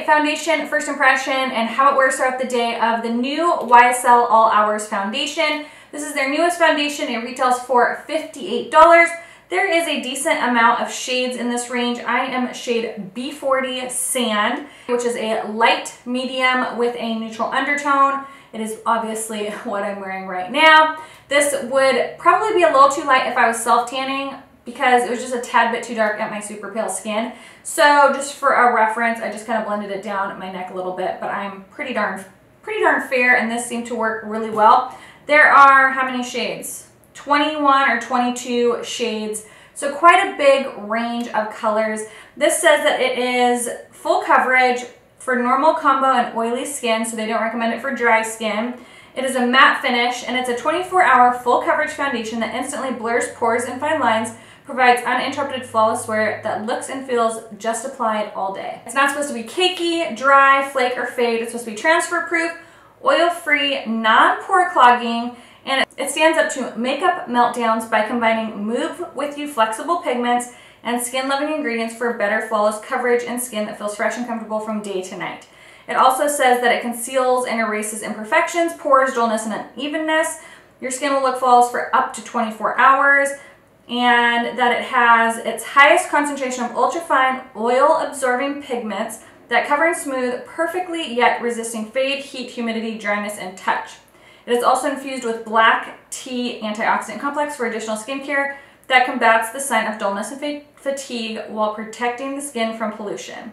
my foundation first impression and how it wears throughout the day of the new YSL All Hours Foundation. This is their newest foundation. It retails for $58. There is a decent amount of shades in this range. I am shade B40 Sand, which is a light medium with a neutral undertone. It is obviously what I'm wearing right now. This would probably be a little too light if I was self-tanning because it was just a tad bit too dark at my super pale skin. So just for a reference, I just kind of blended it down at my neck a little bit, but I'm pretty darn fair, and this seemed to work really well. There are how many shades? 21 or 22 shades, so quite a big range of colors. This says that it is full coverage for normal, combo, and oily skin, so they don't recommend it for dry skin. It is a matte finish, and it's a 24-hour full coverage foundation that instantly blurs pores and fine lines, provides uninterrupted flawless wear that looks and feels just applied all day. It's not supposed to be cakey, dry, flake, or fade. It's supposed to be transfer proof, oil-free, non-pore clogging, and it stands up to makeup meltdowns by combining Move With You flexible pigments and skin-loving ingredients for better flawless coverage and skin that feels fresh and comfortable from day to night. It also says that it conceals and erases imperfections, pores, dullness, and unevenness. Your skin will look flawless for up to 24 hours, and that it has its highest concentration of ultrafine oil-absorbing pigments that cover and smooth perfectly, yet resisting fade, heat, humidity, dryness, and touch. It is also infused with black tea antioxidant complex for additional skincare that combats the sign of dullness and fatigue while protecting the skin from pollution.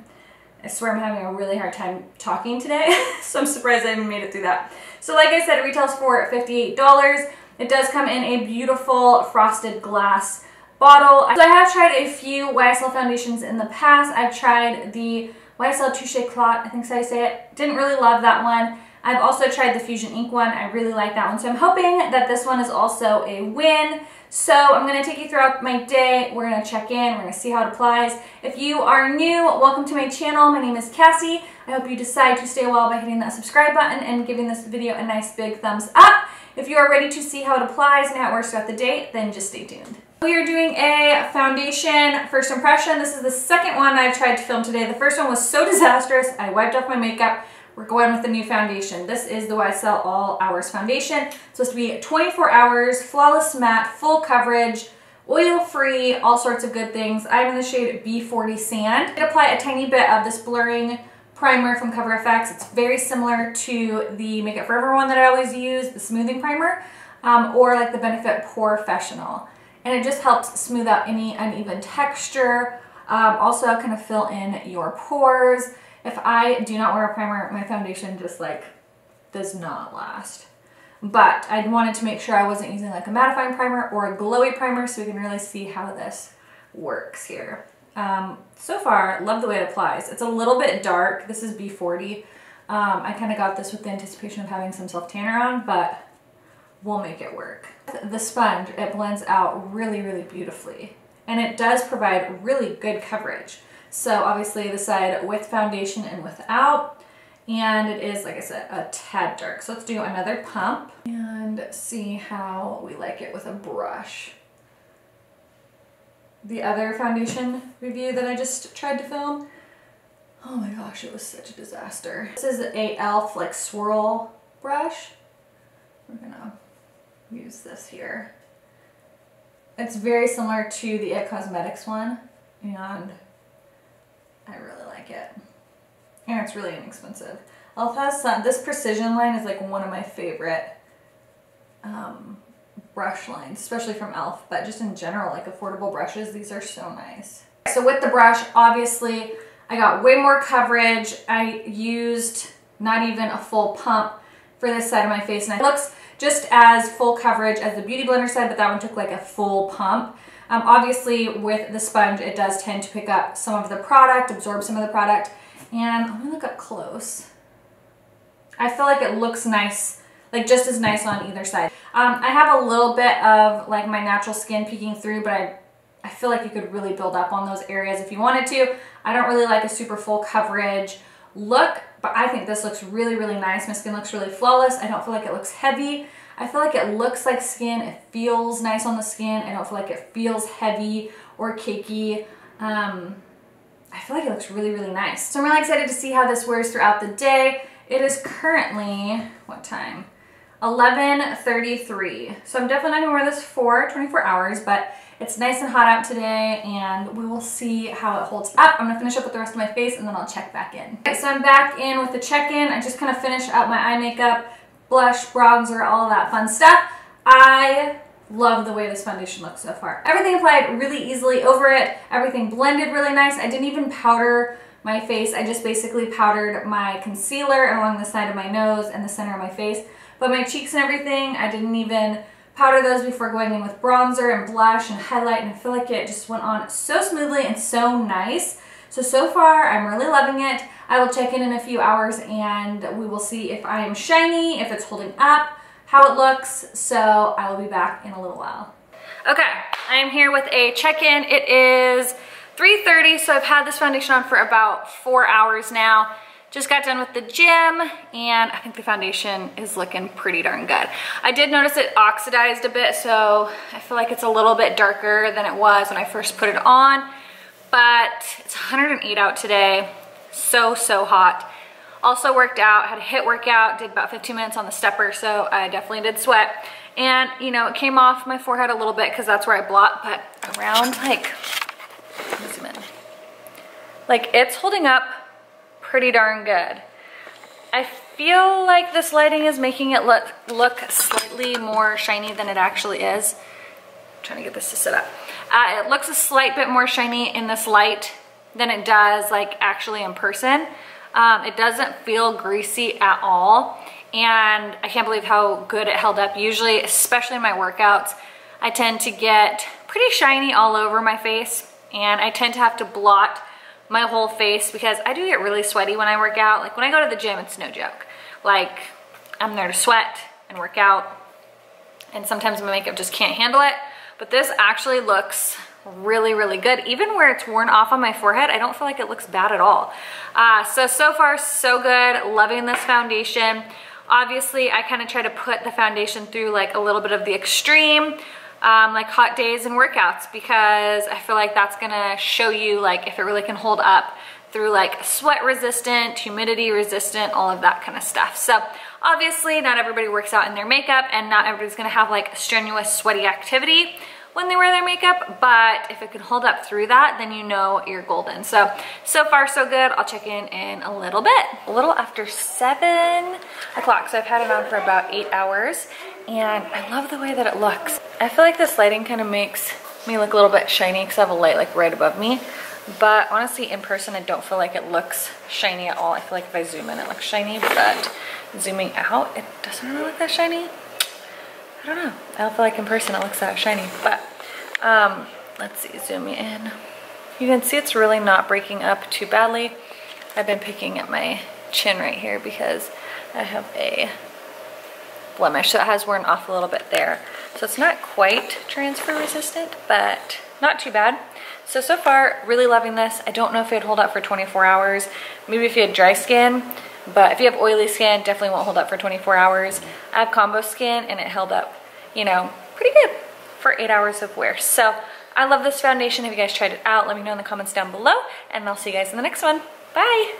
I swear I'm having a really hard time talking today, so I'm surprised I even made it through that. So like I said, it retails for $58. It does come in a beautiful frosted glass bottle. So I have tried a few YSL foundations in the past. I've tried the YSL Touche Clot, I think is how you say it. Didn't really love that one. I've also tried the Fusion Ink one. I really like that one. So I'm hoping that this one is also a win. So I'm going to take you throughout my day. We're going to check in. We're going to see how it applies. If you are new, welcome to my channel. My name is Cassie. I hope you decide to stay a while by hitting that subscribe button and giving this video a nice big thumbs up. If you are ready to see how it applies and how it works throughout the day, then just stay tuned. We are doing a foundation first impression. This is the second one I've tried to film today. The first one was so disastrous, I wiped off my makeup. We're going with the new foundation. This is the YSL All Hours Foundation. It's supposed to be 24 hours, flawless matte, full coverage, oil-free, all sorts of good things. I'm in the shade B40 Sand. I apply a tiny bit of this blurring primer from Cover FX. It's very similar to the Makeup Forever one that I always use, the smoothing primer, or like the Benefit Porefessional. And it just helps smooth out any uneven texture. Also kind of fill in your pores. If I do not wear a primer, my foundation just like does not last. But I wanted to make sure I wasn't using like a mattifying primer or a glowy primer so we can really see how this works here. So far, love the way it applies. It's a little bit dark. This is B40. I kind of got this with the anticipation of having some self-tanner on, but we'll make it work. The sponge, it blends out really, really beautifully. And it does provide really good coverage. So obviously the side with foundation and without. And it is, like I said, a tad dark. So let's do another pump and see how we like it with a brush. The other foundation review that I just tried to film, oh my gosh, it was such a disaster. This is a e.l.f. like swirl brush. We're gonna use this here. It's very similar to the YSL Cosmetics one, and I really like it. And it's really inexpensive. e.l.f. has some, this precision line is like one of my favorite brush lines, especially from e.l.f., but just in general, like affordable brushes, these are so nice. So with the brush, obviously, I got way more coverage. I used not even a full pump for this side of my face, and it looks just as full coverage as the Beauty Blender side, but that one took like a full pump. Obviously, with the sponge, it does tend to pick up some of the product, absorb some of the product, and I'm gonna look up close. I feel like it looks nice, like just as nice on either side. I have a little bit of like my natural skin peeking through, but I feel like you could really build up on those areas if you wanted to. I don't really like a super full coverage look, but I think this looks really, really nice. My skin looks really flawless. I don't feel like it looks heavy. I feel like it looks like skin. It feels nice on the skin. I don't feel like it feels heavy or cakey. I I feel like it looks really, really nice. So I'm really excited to see how this wears throughout the day. It is currently, what time? 11:33. So I'm definitely not gonna wear this for 24 hours, but it's nice and hot out today and we will see how it holds up. I'm gonna finish up with the rest of my face and then I'll check back in. Okay, so I'm back in with the check-in. I just kind of finished up my eye makeup, blush, bronzer, all of that fun stuff. I love the way this foundation looks so far. Everything applied really easily over it. Everything blended really nice. I didn't even powder my face. I just basically powdered my concealer along the side of my nose and the center of my face. But my cheeks and everything, I didn't even powder those before going in with bronzer and blush and highlight, and I feel like it just went on so smoothly and so nice. So far, I'm really loving it. I will check in a few hours and we will see if I am shiny, if it's holding up, how it looks. So I will be back in a little while. Okay, I am here with a check-in. It is 3:30, so I've had this foundation on for about 4 hours now. Just got done with the gym and I think the foundation is looking pretty darn good. I did notice it oxidized a bit, so I feel like it's a little bit darker than it was when I first put it on, but it's 108 out today. So hot. Also worked out, had a HIIT workout, did about 15 minutes on the stepper, so I definitely did sweat. And you know, it came off my forehead a little bit because that's where I blot, but around like, let me zoom in. Like it's holding up pretty darn good. I feel like this lighting is making it look slightly more shiny than it actually is. I'm trying to get this to sit up. It looks a slight bit more shiny in this light than it does like actually in person. It doesn't feel greasy at all, and I can't believe how good it held up. Usually, especially in my workouts, I tend to get pretty shiny all over my face, and I tend to have to blot my whole face because I do get really sweaty when I work out. Like when I go to the gym, it's no joke. Like I'm there to sweat and work out, and sometimes my makeup just can't handle it. But this actually looks really, really good. Even where it's worn off on my forehead, I don't feel like it looks bad at all. So far so good. Loving this foundation. Obviously, I kind of try to put the foundation through like a little bit of the extreme, like hot days and workouts, because I feel like that's gonna show you like if it really can hold up through like sweat resistant, humidity resistant, all of that kind of stuff. So obviously not everybody works out in their makeup and not everybody's gonna have like strenuous sweaty activity when they wear their makeup, but if it can hold up through that, then you know you're golden. So far so good. I'll check in a little bit. A little after 7 o'clock, so I've had it on for about 8 hours, and I love the way that it looks. I feel like this lighting kind of makes me look a little bit shiny because I have a light like right above me, but honestly in person I don't feel like it looks shiny at all. I feel like if I zoom in it looks shiny, but zooming out it doesn't really look that shiny. I don't know. I don't feel like in person it looks that shiny, but let's see, zoom in. You can see it's really not breaking up too badly. I've been picking at my chin right here because I have a blemish, so it has worn off a little bit there. So it's not quite transfer resistant, but not too bad. So far, really loving this. I don't know if it'd hold up for 24 hours. Maybe if you had dry skin, but if you have oily skin, definitely won't hold up for 24 hours. I have combo skin and it held up, you know, pretty good for 8 hours of wear. So I love this foundation. Have you guys tried it out? Let me know in the comments down below, and I'll see you guys in the next one. Bye.